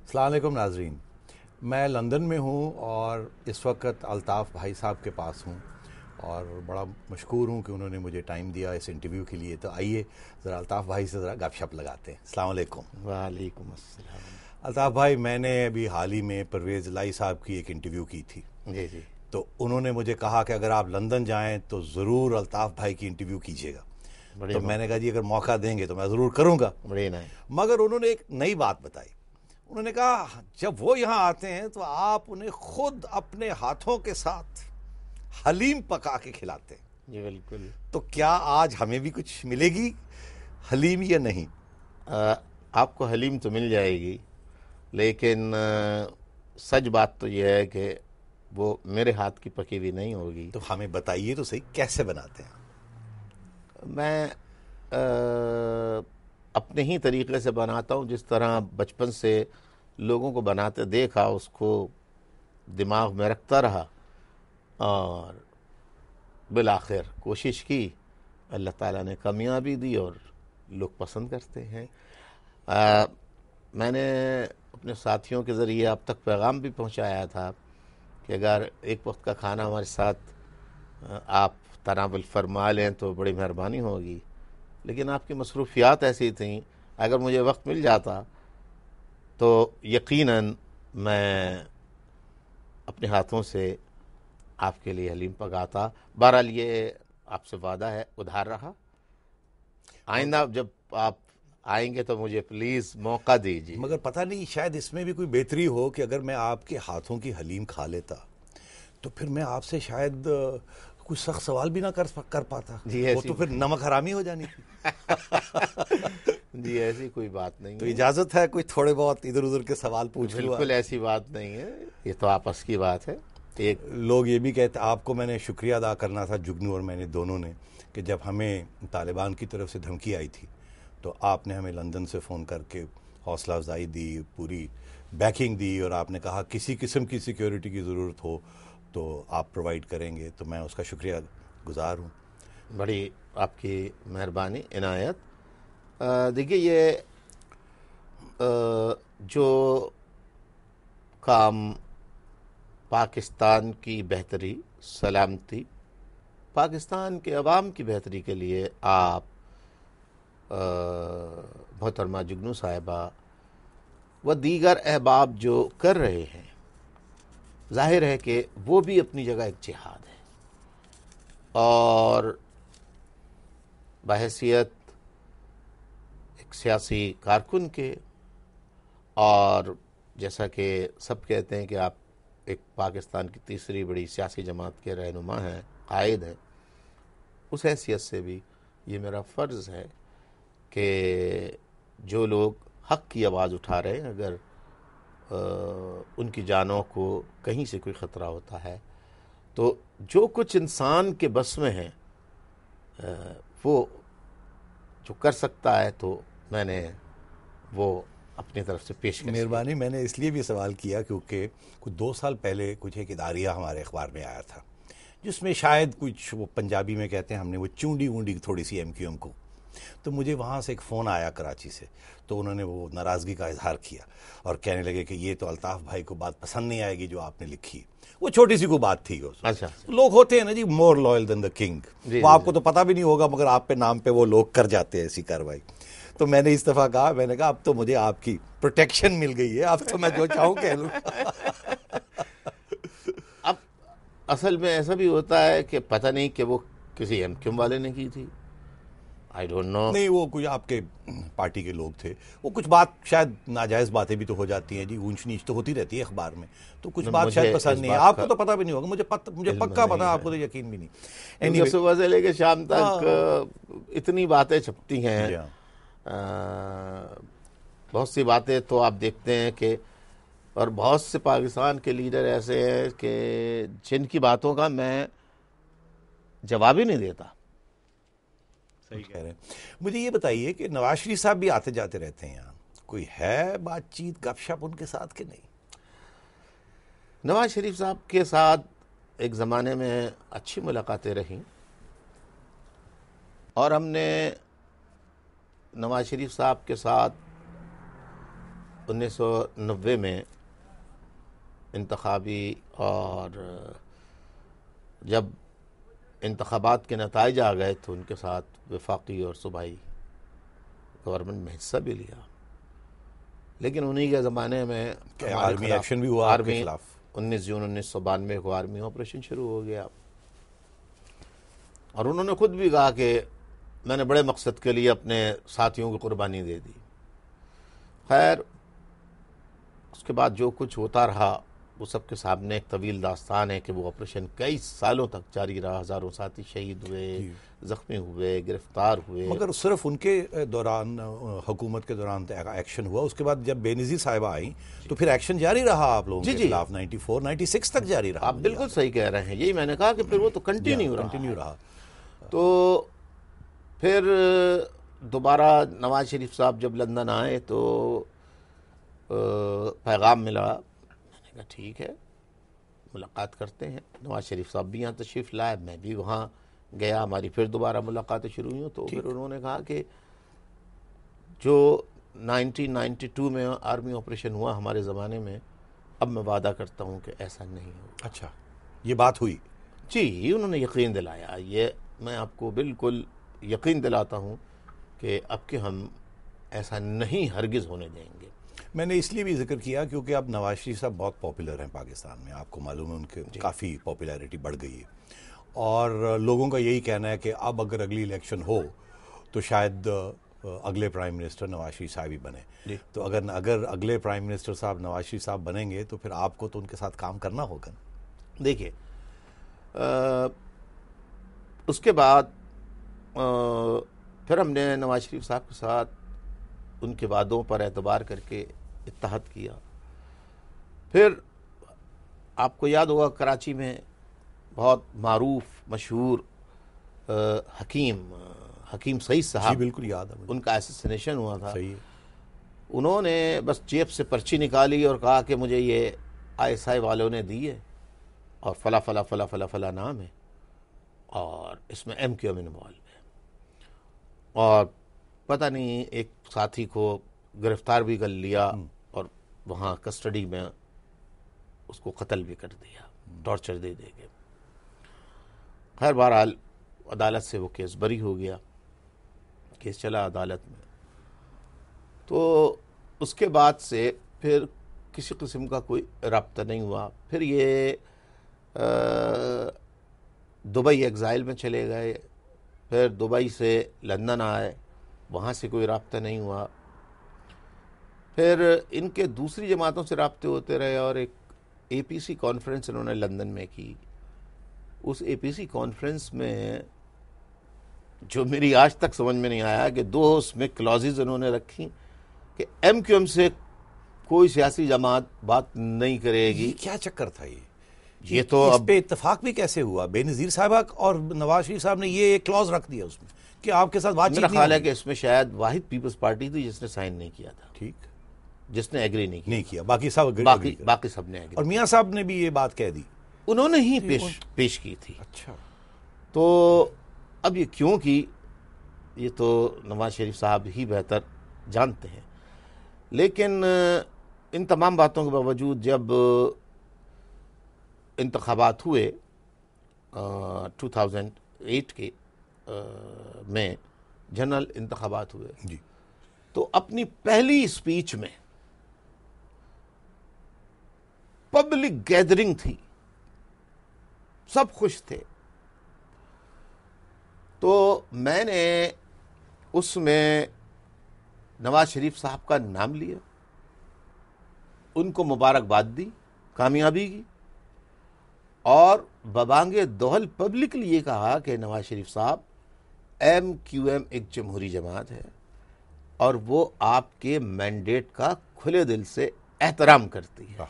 السلام علیکم ناظرین، میں لندن میں ہوں اور اس وقت الطاف بھائی صاحب کے پاس ہوں اور بڑا مشکور ہوں کہ انہوں نے مجھے ٹائم دیا اس انٹرویو کے لیے. تو آئیے ذرا الطاف بھائی سے ذرا گپ شپ لگاتے ہیں. السلام علیکم. وعلیکم السلام. الطاف بھائی، میں نے ابھی حال ہی میں پرویز الہی صاحب کی ایک انٹرویو کی تھی. جی جی. تو انہوں نے مجھے کہا کہ اگر آپ لندن جائیں تو ضرور الطاف بھائی کی انٹرویو کیجیے گا. تو میں نے کہا جی اگر موقع دیں گے تو میں ضرور کروں گا. بڑی نائس. مگر انہوں نے ایک نئی بات بتائی. انہوں نے کہا جب وہ یہاں آتے ہیں تو آپ انہیں خود اپنے ہاتھوں کے ساتھ حلیم پکا کے کھلاتے ہیں. جی بالکل. تو کیا آج ہمیں بھی کچھ ملے گی حلیم یا نہیں؟ آپ کو حلیم تو مل جائے گی، لیکن سچ بات تو یہ ہے کہ وہ میرے ہاتھ کی پکی ہوئی نہیں ہوگی. تو ہمیں بتائیے تو صحیح کیسے بناتے ہیں. میں اپنے ہی طریقے سے بناتا ہوں، جس طرح بچپن سے لوگوں کو بناتے دیکھا اس کو دماغ میں رکھتا رہا اور بالآخر کوشش کی. اللہ تعالیٰ نے کامیابی دی اور لوگ پسند کرتے ہیں. میں نے اپنے ساتھیوں کے ذریعے اب تک پیغام بھی پہنچایا تھا کہ اگر ایک وقت کا کھانا ہمارے ساتھ آپ تناول فرما لیں تو بڑی مہربانی ہوگی. لیکن آپ کی مصروفیات ایسی تھیں، اگر مجھے وقت مل جاتا تو یقیناً میں اپنے ہاتھوں سے آپ کے لیے حلیم پکاتا. بہرحال یہ آپ سے وعدہ ہے، ادھار رہا. آئندہ جب آپ آئیں گے تو مجھے پلیز موقع دیجیے. مگر پتہ نہیں شاید اس میں بھی کوئی بہتری ہو کہ اگر میں آپ کے ہاتھوں کی حلیم کھا لیتا تو پھر میں آپ سے شاید کوئی سخت سوال بھی نہ کر پاتا. وہ تو پھر نمک حرامی ہو جانی تھی. جی ایسی کوئی بات نہیں. تو اجازت ہے کوئی تھوڑے بہت ادھر ادھر کے سوال پوچھ لوں؟ بالکل ایسی بات نہیں ہے، یہ تو آپس کی بات ہے. ایک لوگ یہ بھی کہتے، آپ کو میں نے شکریہ ادا کرنا تھا، جگنو اور میں نے دونوں نے، کہ جب ہمیں طالبان کی طرف سے دھمکی آئی تھی تو آپ نے ہمیں لندن سے فون کر کے حوصلہ افزائی دی، پوری بیکنگ دی اور آپ نے کہا کسی قسم کی سیکیورٹی کی ضرورت ہو تو آپ پرووائڈ کریں گے. تو میں اس کا شکریہ گزار ہوں. بڑی آپ کی مہربانی، عنایت. دیکھیے یہ جو کام پاکستان کی بہتری، سلامتی، پاکستان کے عوام کی بہتری کے لیے آپ محترمہ جگنو صاحبہ و دیگر احباب جو کر رہے ہیں، ظاہر ہے کہ وہ بھی اپنی جگہ ایک جہاد ہے. اور بحیثیت ایک سیاسی کارکن کے، اور جیسا کہ سب کہتے ہیں کہ آپ ایک پاکستان کی تیسری بڑی سیاسی جماعت کے رہنما ہیں، قائد ہیں، اس حیثیت سے بھی یہ میرا فرض ہے کہ جو لوگ حق کی آواز اٹھا رہے ہیں، اگر ان کی جانوں کو کہیں سے کوئی خطرہ ہوتا ہے تو جو کچھ انسان کے بس میں ہے وہ جو کر سکتا ہے تو میں نے وہ اپنی طرف سے پیش کر. مہربانی. میں نے اس لیے بھی سوال کیا کیونکہ کچھ 2 سال پہلے کچھ ایک اداریہ ہمارے اخبار میں آیا تھا جس میں شاید کچھ وہ پنجابی میں کہتے ہیں ہم نے وہ چونڈی وونڈی تھوڑی سی ایم کیو ایم کو. تو مجھے وہاں سے ایک فون آیا کراچی سے، تو انہوں نے وہ ناراضگی کا اظہار کیا اور کہنے لگے کہ یہ تو الطاف بھائی کو بات پسند نہیں آئے گی جو آپ نے لکھی. وہ چھوٹی سی کو بات تھی. اچھا. لوگ ہوتے ہیں نا جی more loyal then the king. وہ آپ کو تو پتہ بھی نہیں ہوگا مگر آپ پہ نام پہ وہ لوگ کر جاتے ہیں ایسی کارروائی. تو میں نے اس دفعہ کہا، میں نے کہا اب تو مجھے آپ کی پروٹیکشن مل گئی ہے، اب تو میں جو چاہوں کہہ لوں. اب اصل میں ایسا بھی ہوتا ہے کہ پتہ نہیں کہ وہ کسی ایم کیو ایم والے نے کی تھی، آئی ڈونٹ نو. نہیں وہ کچھ آپ کے پارٹی کے لوگ تھے. وہ کچھ بات شاید ناجائز باتیں بھی تو ہو جاتی ہیں جی، اونچ نیچ تو ہوتی رہتی ہے اخبار میں، تو کچھ بات شاید پسند نہیں ہے. آپ کو تو پتہ بھی نہیں ہوگا، مجھے پکا پتہ، آپ کو تو یقین بھی نہیں. صبح سے لے کے شام تک اتنی باتیں چھپتی ہیں. بہت سی باتیں تو آپ دیکھتے ہیں کہ، اور بہت سے پاکستان کے لیڈر ایسے ہیں کہ جن کی باتوں کا میں جواب ہی نہیں دیتا. صحیح کہہ رہے ہیں. مجھے یہ بتائیے کہ نواز شریف صاحب بھی آتے جاتے رہتے ہیں یہاں، کوئی ہے بات چیت گپ شپ ان کے ساتھ کہ نہیں؟ نواز شریف صاحب کے ساتھ ایک زمانے میں اچھی ملاقاتیں رہیں، اور ہم نے نواز شریف صاحب کے ساتھ 1990 میں انتخابی اور جب انتخابات کے نتائج آ گئے تو ان کے ساتھ وفاقی اور صوبائی گورنمنٹ میں حصہ بھی لیا، لیکن انہی کے زمانے میں آرمی ایکشن بھی ہوا آپ کے خلاف؟ 19 جون 1992 کو آرمی آپریشن شروع ہو گیا، اور انہوں نے خود بھی کہا کہ میں نے بڑے مقصد کے لیے اپنے ساتھیوں کی قربانی دے دی۔ خیر اس کے بعد جو کچھ ہوتا رہا وہ سب کے سامنے ایک طویل داستان ہے کہ وہ آپریشن کئی سالوں تک جاری رہا، ہزاروں ساتھی شہید ہوئے، زخمی ہوئے، گرفتار ہوئے۔ مگر صرف ان کے دوران، حکومت کے دوران ایکشن ہوا، اس کے بعد جب بے نظیر صاحبہ آئیں تو پھر ایکشن جاری رہا آپ لوگوں کے خلاف، 94 96 تک جاری رہا۔ آپ بالکل صحیح کہہ رہے ہیں، یہی میں نے کہا کہ پھر وہ تو کنٹینیو رہا۔ تو پھر دوبارہ نواز شریف صاحب جب لندن آئے تو پیغام ملا، میں نے کہا ٹھیک ہے ملاقات کرتے ہیں۔ نواز شریف صاحب بھی یہاں تشریف لائے، میں بھی وہاں گیا، ہماری پھر دوبارہ ملاقاتیں شروع ہوئی۔ تو پھر انہوں نے کہا کہ جو 1992 میں آرمی آپریشن ہوا ہمارے زمانے میں، اب میں وعدہ کرتا ہوں کہ ایسا نہیں ہوگا۔ اچھا، یہ بات ہوئی؟ جی، انہوں نے یقین دلایا، یہ میں آپ کو بالکل یقین دلاتا ہوں کہ اب کہ ہم ایسا نہیں ہرگز ہونے دیں گے۔ میں نے اس لیے بھی ذکر کیا کیونکہ اب نواز شریف صاحب بہت پاپولر ہیں پاکستان میں، آپ کو معلوم ہے ان کے کافی پاپولیرٹی بڑھ گئی ہے، اور لوگوں کا یہی کہنا ہے کہ اب اگر اگلی الیکشن ہو تو شاید اگلے پرائم منسٹر نواز شریف صاحب ہی بنے۔ تو اگر اگلے پرائم منسٹر صاحب نواز شریف صاحب بنیں گے تو پھر آپ کو تو ان کے ساتھ کام کرنا ہوگا۔ دیکھیے اس کے بعد پھر ہم نے نواز شریف صاحب کے ساتھ ان کے وعدوں پر اعتبار کر کے اتحاد کیا۔ پھر آپ کو یاد ہوگا کراچی میں بہت معروف مشہور حکیم سعید صاحب، جی بالکل یاد ہے، ان کا اسیسینیشن ہوا تھا۔ صحیح ہے۔ انہوں نے بس جیب سے پرچی نکالی اور کہا کہ مجھے یہ ISI والوں نے دی ہے اور فلا فلا فلا فلا فلا نام ہے، اور اس میں MQM انوالو ہے، اور پتہ نہیں ایک ساتھی کو گرفتار بھی کر لیا اور وہاں کسٹڈی میں اس کو قتل بھی کر دیا، ٹارچر دے دے کے۔ خیر بہرحال عدالت سے وہ کیس بری ہو گیا، کیس چلا عدالت میں۔ تو اس کے بعد سے پھر کسی قسم کا کوئی رابطہ نہیں ہوا۔ پھر یہ دبئی ایگزائل میں چلے گئے، پھر دبئی سے لندن آئے، وہاں سے کوئی رابطہ نہیں ہوا۔ پھر ان کے دوسری جماعتوں سے رابطے ہوتے رہے، اور ایک APC کانفرنس انہوں نے لندن میں کی۔ اس APC کانفرنس میں جو میری آج تک سمجھ میں نہیں آیا کہ دو اس میں کلازز انہوں نے رکھی کہ MQM سے کوئی سیاسی جماعت بات نہیں کرے گی۔ کیا چکر تھا یہ تو اس اب پہ اتفاق بھی کیسے ہوا؟ بے نظیر صاحبہ اور نواز شریف صاحب نے یہ ایک کلاز رکھ دیا اس میں کہ آپ کے ساتھ بات چیت میرا نہیں خیال ہے ہوگی۔ کہ اس میں شاید واحد پیپلز پارٹی تھی جس نے سائن نہیں کیا تھا، ٹھیک، جس نے ایگری نہیں کیا، باقی سب باقی سب نے ایگری، اور میاں صاحب نے بھی یہ بات کہہ دی، انہوں نے ہی پیش کی تھی۔ اچھا، تو اب یہ کیوں کی، یہ تو نواز شریف صاحب ہی بہتر جانتے ہیں۔ لیکن ان تمام باتوں کے باوجود جب انتخابات ہوئے 2008 کے میں جنرل انتخابات ہوئے، جی، تو اپنی پہلی اسپیچ میں پبلک گیدرنگ تھی، سب خوش تھے، تو میں نے اس میں نواز شریف صاحب کا نام لیا، ان کو مبارکباد دی کامیابی کی، اور ببانگ دوہل پبلکلی یہ کہا کہ نواز شریف صاحب MQM ایک جمہوری جماعت ہے اور وہ آپ کے مینڈیٹ کا کھلے دل سے احترام کرتی ہے،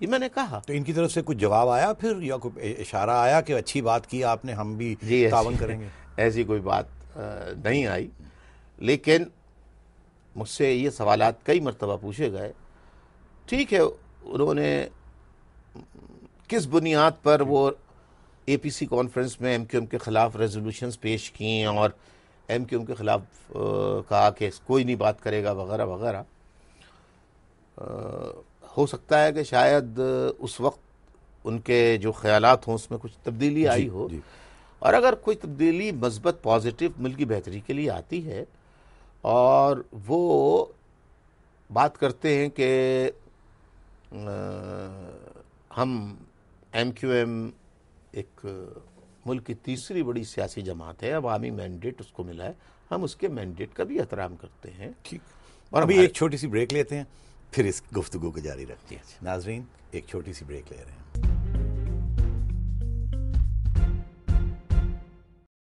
یہ میں نے کہا۔ تو ان کی طرف سے کچھ جواب آیا پھر، یا کوئی اشارہ آیا کہ اچھی بات کی آپ نے، ہم بھی تعاون کریں گے؟ ایسی کوئی بات نہیں آئی، لیکن مجھ سے یہ سوالات کئی مرتبہ پوچھے گئے۔ ٹھیک ہے، انہوں نے کس بنیاد پر وہ APC کانفرنس میں MQM کے خلاف ریزولوشنز پیش کیں اور MQM کے خلاف کہا کہ کوئی نہیں بات کرے گا وغیرہ وغیرہ، ہو سکتا ہے کہ شاید اس وقت ان کے جو خیالات ہوں اس میں کچھ تبدیلی آئی ہو، اور اگر کوئی تبدیلی مثبت پازیٹیو ملک کی بہتری کے لیے آتی ہے اور وہ بات کرتے ہیں کہ ہم ایم کیو ایم ایک ملک کی تیسری بڑی سیاسی جماعت ہے، عوامی مینڈیٹ اس کو ملا ہے، ہم اس کے مینڈیٹ کا بھی احترام کرتے ہیں. ٹھیک. اور ابھی ایک چھوٹی سی بریک لیتے ہیں، پھر اس گفتگو کو جاری رکھتے ہیں. ناظرین ایک چھوٹی سی بریک لے رہے ہیں.